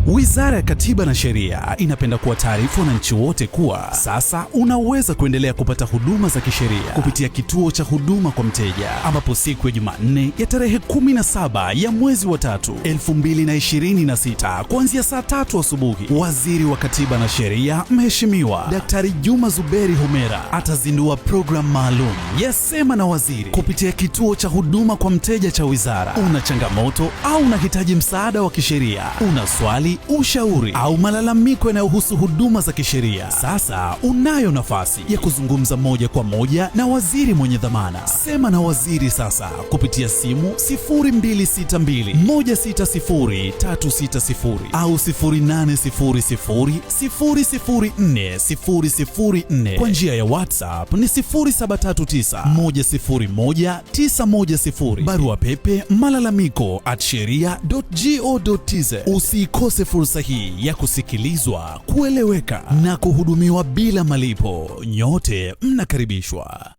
Wizara ya Katiba na Sheria inapenda kuwataarifu wananchi wote kuwa sasa unaweza kuendelea kupata huduma za kisheria kupitia kituo cha huduma kwa mteja, ambapo siku ya Jumanne ya tarehe 17 ya mwezi wa 3 2026 kuanzia saa 3 asubuhi, Waziri wa Katiba na Sheria Mheshimiwa Daktari Juma Zuberi Homera atazindua programu maalum ya Sema na Waziri kupitia kituo cha huduma kwa mteja cha wizara. Una changamoto au unahitaji msaada wa kisheria, una swali, ushauri au malalamiko yanayohusu huduma za kisheria, sasa unayo nafasi ya kuzungumza moja kwa moja na waziri mwenye dhamana. Sema na Waziri sasa kupitia simu 0262160360 au 0800004004. Kwa njia ya WhatsApp ni 0739101910. Barua pepe malalamiko@sheria.go.tz. Usikose fursa hii ya kusikilizwa, kueleweka na kuhudumiwa bila malipo. Nyote mnakaribishwa.